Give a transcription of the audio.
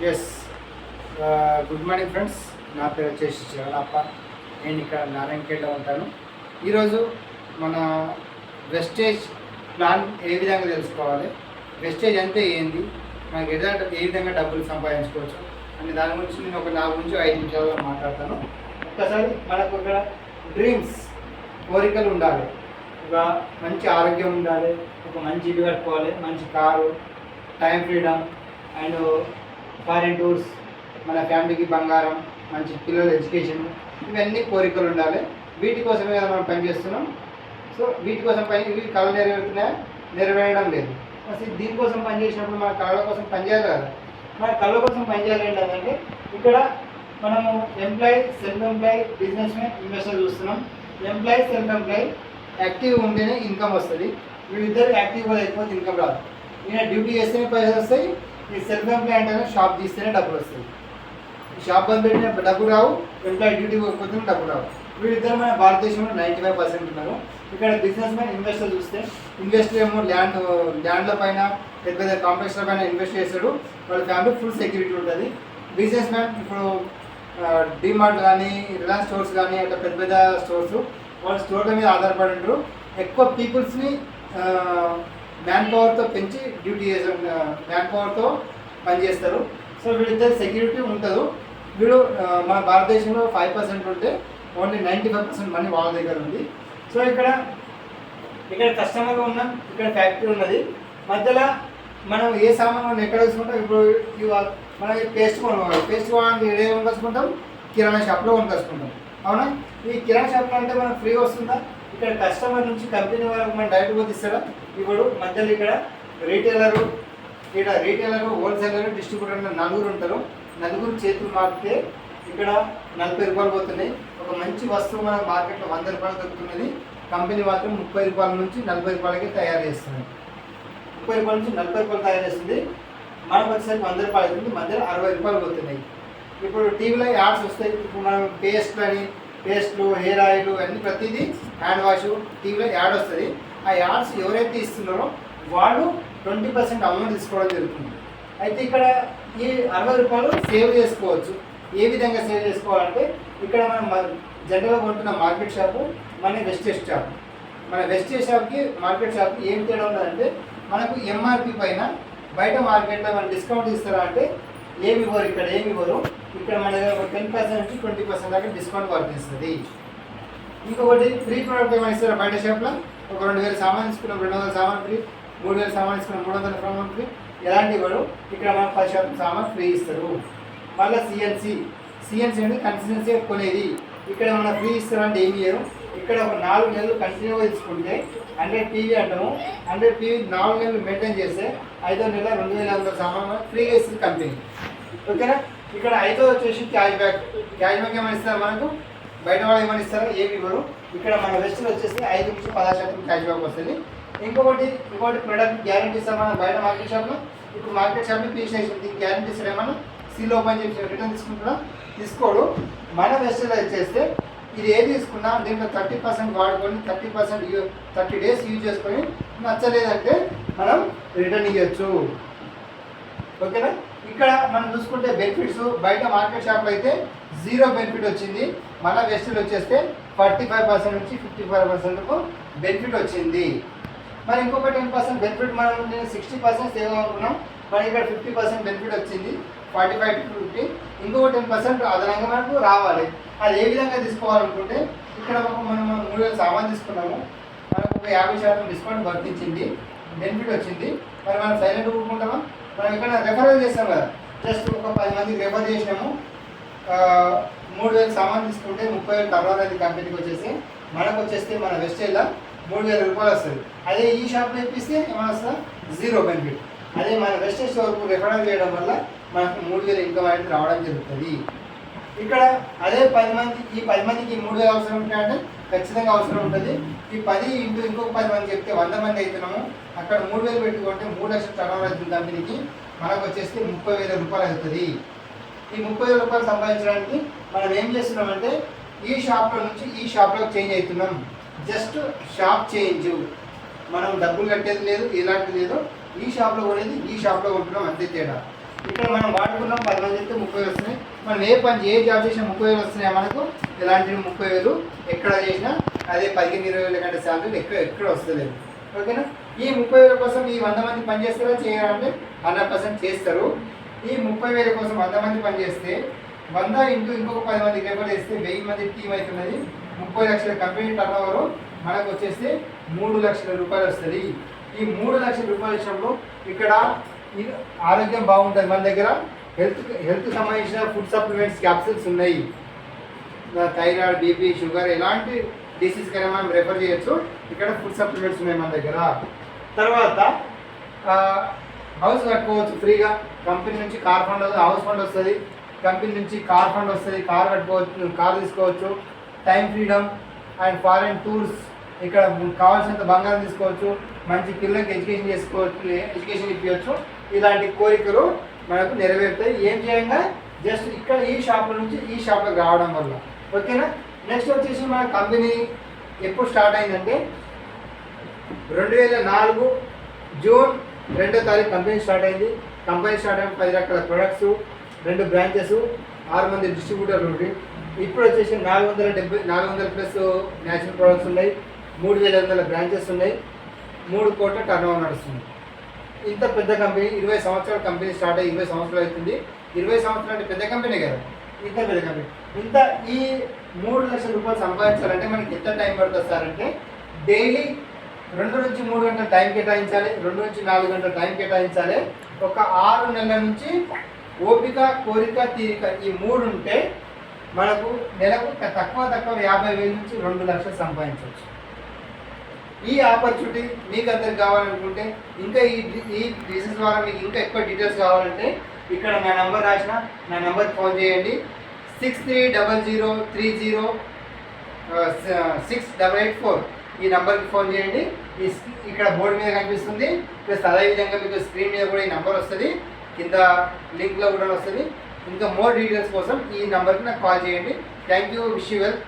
Yes good morning friends. నా పేరు వచ్చేసి చివరప్ప. నేను ఇక్కడ నారాయణఖేడ్లో ఉంటాను. ఈరోజు మన వెస్టేజ్ ప్లాన్ ఏ విధంగా తెలుసుకోవాలి, వెస్టేజ్ అంటే ఏంది, మనకి ఏ విధంగా డబ్బులు సంపాదించుకోవచ్చు అనే దాని గురించి నేను ఒక 4 నుంచి 5 నిమిషాల్లో మాట్లాడతాను. ఒక్కసారి మనకు ఒక డ్రీమ్స్, కోరికలు ఉండాలి, ఒక మంచి ఆరోగ్యం ఉండాలి, ఒక మంచి ఇల్లు కట్టుకోవాలి, మంచి car, time freedom and foreign tours, మన ఫ్యామిలీకి బంగారం, మంచి పిల్లల ఎడ్యుకేషన్, ఇవన్నీ కోరికలు ఉండాలి. వీటి కోసమే కదా మనం పనిచేస్తున్నాం. సో వీటి కోసం ఇవి కళలు నెరవేరుతున్నాయా? నెరవేరడం లేదు. అసలు దీనికోసం పనిచేసినప్పుడు మన కళల కోసం పనిచేయాలి కదా. మన కళల కోసం పనిచేయాలి ఏంటంటే ఇక్కడ మనము employee, self employee, business man, investor చూస్తున్నాం. ఎంప్లాయీ, సెల్ఫ్ ఎంప్లాయీ యాక్టివ్ ఉంటేనే ఇన్కమ్ వస్తుంది. వీళ్ళిద్దరు యాక్టివ్గా లేకపోతే ఇన్కమ్ రాదు. ఈయన డ్యూటీ చేస్తేనే పైసలు వస్తాయి. ఈ సెల్ఫ్ ఎంప్లాయ్ అంటే షాప్ తీస్తేనే డబ్బులు వస్తాయి. షాప్ బంద్ పెట్టిన డబ్బులు రావు, ఎంప్లాయ్ డ్యూటీ పోకపోతే డబ్బులు రావు. వీళ్ళిద్దరు మన భారతదేశంలో 95% ఉన్నారు. ఇక్కడ బిజినెస్ మ్యాన్, ఇన్వెస్టర్ చూస్తే ఇన్వెస్టర్ ఏమో ల్యాండ్ల పైన, పెద్ద పెద్ద కాంప్లెక్స్ల పైన ఇన్వెస్ట్ చేస్తాడు. వాళ్ళ ఫ్యామిలీ ఫుల్ సెక్యూరిటీ ఉంటుంది. బిజినెస్ మ్యాన్ ఇప్పుడు డిమార్ట్ కానీ, రిలయన్స్ స్టోర్స్ కానీ, అట్లా పెద్ద పెద్ద స్టోర్స్, వాళ్ళ స్టోర్ల మీద ఆధారపడి ఉంటారు. ఎక్కువ పీపుల్స్ని మ్యాన్ పవర్తో పెంచి డ్యూటీ చేసే మ్యాన్ పవర్తో పనిచేస్తారు. సో వీళ్ళిద్దరు సెక్యూరిటీ ఉంటుంది. వీళ్ళు మన భారతదేశంలో 5% ఉంటే ఓన్లీ 95% మనీ వాళ్ళ దగ్గర ఉంది. సో ఇక్కడ కస్టమర్గా ఉన్నాం, ఇక్కడ ఫ్యాక్టరీ ఉన్నది. మధ్యలో మనం ఏ సామాన్ ఎక్కడ తీసుకుంటాం? ఇప్పుడు మనకి పేస్ట్ కొనుక్కోవాలి. పేస్ట్ కొనడానికి ఏం కొనుక్కొచ్చుకుంటాం? కిరాణా షాప్లో కొనుక్కొచ్చుకుంటాం. అవునా? ఈ కిరాణా షాప్లో అంటే మనం ఫ్రీ వస్తుందా? ఇక్కడ కస్టమర్ నుంచి కంపెనీ వరకు మనం డైరెక్ట్ పోతే ఇస్తాడా? ఇప్పుడు మధ్యలో ఇక్కడ రీటైలరు, హోల్సేలరు, డిస్ట్రిబ్యూటర్ 4 ఉంటారు. 4 చేతులు మారితే ఇక్కడ 40 రూపాయలు పోతున్నాయి. ఒక మంచి వస్తువు మన మార్కెట్లో 100 రూపాయలు దొరుకుతున్నది. కంపెనీ మాత్రం 30 రూపాయల నుంచి 40 రూపాయలకి తయారు చేస్తుంది. 30 రూపాయల నుంచి 40 రూపాయలు తయారు చేస్తుంది. మనకు వచ్చేసరికి 100 రూపాయలు అవుతుంది. మధ్యలో 60 రూపాయలు పోతున్నాయి. ఇప్పుడు టీవీలో యాడ్స్ వస్తాయి. ఇప్పుడు మనం పేస్ట్లు, హెయిర్ ఆయిల్ అన్నీ ప్రతిదీ హ్యాండ్ వాష్ టీవీలో యాడ్ వస్తుంది. ఆ యాడ్స్ ఎవరైతే ఇస్తున్నారో వాళ్ళు 20% అమౌంట్ తీసుకోవడం జరుగుతుంది. అయితే ఇక్కడ ఈ 60 రూపాయలు సేవ్ చేసుకోవచ్చు. ఏ విధంగా సేవ్ చేసుకోవాలంటే ఇక్కడ మనం జనరల్గా కొంటున్న మార్కెట్ షాపు, మన వెస్టేజ్ షాప్. మన వెస్టేజ్ షాప్కి మార్కెట్ షాప్కి ఏం తేడా ఉన్నదంటే మనకు ఎంఆర్పి పైన బయట మార్కెట్లో మన డిస్కౌంట్ ఇస్తారా అంటే ఏమి ఇవ్వరు. ఇక్కడ మన దగ్గర 10% నుంచి 20% దాకా డిస్కౌంట్ వర్తిస్తుంది. ఇంకొకటి ఫ్రీ ప్రోడక్ట్ ఏమైనా ఇస్తారా బయట షాప్లో? ఒక 2000 సామాన్ తీసుకున్నాం, 200 సామాన్ ఫ్రీ. 3000 సామాన్ తీసుకున్నాం, 300 సామాన్ ఫ్రీ. ఎలాంటి ఇవ్వరు. ఇక్కడ మనకు 10% సామాన్ ఫ్రీ ఇస్తారు. మళ్ళీ సిఎన్సీ అంటే కన్సిస్టెన్సీ కొనేది. ఇక్కడ మన ఫ్రీ ఇస్తారంటే ఏమి చేయరు. ఇక్కడ ఒక 4 నెలలు కంటిన్యూగా తీసుకుంటే 100 టీవీ అంటాము. 100 టీవీ 4 నెలలు మెయింటైన్ చేస్తే 5వ నెల 2500 సామాన్ ఫ్రీగా ఇస్తుంది కంపెనీ. ఓకేనా? ఇక్కడ 5వ వచ్చేసి క్యాష్ బ్యాక్ ఏమైనా ఇస్తారు మనకు? బయట వాళ్ళు ఏమైనా ఇస్తారో ఏమి ఇవ్వరు. ఇక్కడ మన వెస్ట్లో వచ్చేసి 5 నుంచి 10% క్యాష్ బ్యాక్ వస్తుంది. ఇంకొకటి ప్రొడక్ట్ గ్యారెంటీ ఇస్తాం మనం బయట మార్కెట్ షాప్లో. ఇప్పుడు మార్కెట్ షాప్లో తీసేసి దీనికి గ్యారెంటీ ఇస్తారు. ఏమన్నా సీల్ ఓపెన్ చేసి రిటర్న్ తీసుకుంటున్నా తీసుకోడు. మన వెస్ట్లో వచ్చేస్తే ఇది ఏది తీసుకున్నా దీంట్లో 30% వాడుకొని 30 డేస్ యూజ్ చేసుకొని నచ్చలేదంటే మనం రిటర్న్ ఇవ్వచ్చు. ఓకేనా? ఇక్కడ మనం చూసుకుంటే బెనిఫిట్స్ బయట మార్కెట్ షాప్లో అయితే 0 బెనిఫిట్ వచ్చింది. మన వెస్ట్లో వచ్చేస్తే 45% నుంచి 55% బెనిఫిట్ వచ్చింది. మరి ఇంకొక 10% బెనిఫిట్ మనం 60% సేవ్ అనుకున్నాం. మనకి ఇక్కడ 50% బెనిఫిట్ వచ్చింది. 45 to 50. ఇంకొక 10% అదనంగా మనకు రావాలి. అది ఏ విధంగా తీసుకోవాలనుకుంటే ఇక్కడ మనం 3000 సామాన్ తీసుకున్నాము. మనకు ఒక 50% డిస్కౌంట్ వర్తించింది, బెనిఫిట్ వచ్చింది. మరి మనం సైలెంట్ ఊరుకుంటామా? మనం ఇక్కడ రెఫరల్ చేస్తాం కదా. జస్ట్ ఒక 10 మందికి రెఫర్ చేసినాము. 3000 సామాన్ తీసుకుంటే 30,000 టర్నోవర్ అనేది కంపెనీకి వచ్చేసి మనకు వచ్చేస్తే మన వెస్టేజ్లో 3000 రూపాయలు వస్తుంది. అదే ఈ షాప్లో ఇప్పిస్తే ఏమైనా వస్తుందా? 0 బెనిఫిట్. అదే మన వెస్టేజ్ వరకు రెఫరల్ చేయడం వల్ల మనకు 3000 ఇన్కమ్ అనేది రావడం జరుగుతుంది. ఇక్కడ అదే 10 మందికి 3000 అవసరం ఉంటాయంటే ఖచ్చితంగా అవసరం ఉంటుంది. ఈ 10 ఇంటూ ఇంకొక 10 మంది చెప్తే 100 మంది అవుతున్నాము. అక్కడ 3000 పెట్టుకుంటే 3 లక్షల టర్నోవర్ అవుతుంది కంపెనీకి. మనకు వచ్చేస్తే 30,000 రూపాయలు అవుతుంది. ఈ 30,000 రూపాయలు సంపాదించడానికి మనం ఏం చేస్తున్నామంటే ఈ షాప్లో నుంచి ఈ షాప్లోకి చేంజ్ అవుతున్నాం. Just shop change. మనం డబ్బులు కట్టేది లేదు, ఎలాంటిది లేదు. ఈ షాప్లో కొనేది ఈ షాప్లో కొంటున్నాం, అంతే తేడా. ఇక్కడ మనం వాడుకున్నాం 10 మంది అయితే 30,000 వస్తున్నాయి. మనం ఏ జాబ్ చేసినా 30,000 వస్తున్నాయి మనకు. ఇలాంటివి 30,000 ఎక్కడ చేసినా అదే 15-20,000 కంటే శాలరీ ఎక్కడ వస్తలేదు. ఓకేనా? ఈ 30,000 కోసం ఈ 100 మంది పని చేస్తారా చేయాలంటే 100% చేస్తారు. ఈ 30,000 కోసం 100 మంది పని చేస్తే 100 ఇంటూ ఇంకొక 10 మందికి రెఫర్ చేస్తే 1000 మంది టీం అవుతున్నది. 30 లక్షల కంపెనీ టర్న్ ఓవర్ మనకు వచ్చేస్తే 3 లక్షల రూపాయలు వస్తుంది. ఈ 3 లక్షల రూపాయల విషయంలో ఇక్కడ ఆరోగ్యం బాగుంటుంది. మన దగ్గర హెల్త్ సంబంధించిన ఫుడ్ సప్లిమెంట్స్ క్యాప్సూల్స్ ఉన్నాయి. థైరాయిడ్, బీపీ, షుగర్ ఎలాంటి డిసీజ్ కైనా మనం రెఫర్ చేయొచ్చు. ఇక్కడ ఫుడ్ సప్లిమెంట్స్ ఉన్నాయి మన దగ్గర. తర్వాత హౌస్ కట్టుకోవచ్చు ఫ్రీగా. కంపెనీ నుంచి కార్ ఫండ్ హౌస్ ఫండ్ వస్తుంది. కంపెనీ నుంచి కార్ ఫండ్ వస్తుంది. కార్ కట్టుకోవచ్చు, కార్ తీసుకోవచ్చు. Time freedom and foreign tours. ఇక్కడ కావాల్సినంత బంగారం తీసుకోవచ్చు. మంచి పిల్లలకి ఎడ్యుకేషన్ చేసుకోవచ్చు, ఎడ్యుకేషన్ ఇప్పించవచ్చు. ఇలాంటి కోరికలు మనకు నెరవేరుతాయి. ఏం చేయంగా జస్ట్ ఇక్కడ ఈ షాప్ల నుంచి ఈ షాప్లోకి రావడం వల్ల. ఓకేనా? నెక్స్ట్ వచ్చేసి మన కంపెనీ ఎప్పుడు స్టార్ట్ అయిందంటే 2004 జూన్ 2వ తారీఖు కంపెనీ స్టార్ట్ అయింది. కంపెనీ స్టార్ట్ అయిన 10 రకాల ప్రొడక్ట్స్, 2 బ్రాంచెస్, 6 మంది డిస్ట్రిబ్యూటర్లు ఉండి ఇప్పుడు వచ్చేసి 400 ప్లస్ న్యాచురల్ ప్రొడక్ట్స్ ఉన్నాయి. 3,100 బ్రాంచెస్ ఉన్నాయి. 3 కోట్ల టర్న్ ఓవర్ నడుస్తుంది. ఇంత పెద్ద కంపెనీ 20 సంవత్సరాల కంపెనీ స్టార్ట్ అయ్యి 20 సంవత్సరాలు అవుతుంది. 20 సంవత్సరాలు అంటే పెద్ద కంపెనీ కదా. ఇంత పెద్ద కంపెనీ ఇంత ఈ 3 లక్షల రూపాయలు సంపాదించాలంటే మనకి ఎంత టైం పడుతుంది సార్ అంటే డైలీ 2 నుంచి 3 గంటల టైం కేటాయించాలి. 2 నుంచి 4 గంటల టైం కేటాయించాలి. ఒక 6 నెలల నుంచి ఓపిక, కోరిక, తీరిక ఈ 3 ఉంటే మనకు నెలకు తక్కువ 50,000 నుంచి 2 లక్షలు సంపాదించవచ్చు. ఈ ఆపర్చునిటీ మీకు అందరికి కావాలనుకుంటే ఇంకా ఈ బిజినెస్ ద్వారా మీకు ఇంకా ఎక్కువ డీటెయిల్స్ కావాలంటే ఇక్కడ నా నెంబర్ రాసిన నా నెంబర్కి ఫోన్ చేయండి. 6300306884 ఈ నెంబర్కి ఫోన్ చేయండి. ఇక్కడ బోర్డు మీద కనిపిస్తుంది. ప్లస్ అదేవిధంగా మీకు స్క్రీన్ మీద కూడా ఈ నెంబర్ వస్తుంది, కింద లింక్లో కూడా వస్తుంది. ఇంకా మోర్ డీటెయిల్స్ కోసం ఈ నెంబర్కి నాకు కాల్ చేయండి. Thank you. Wish you well.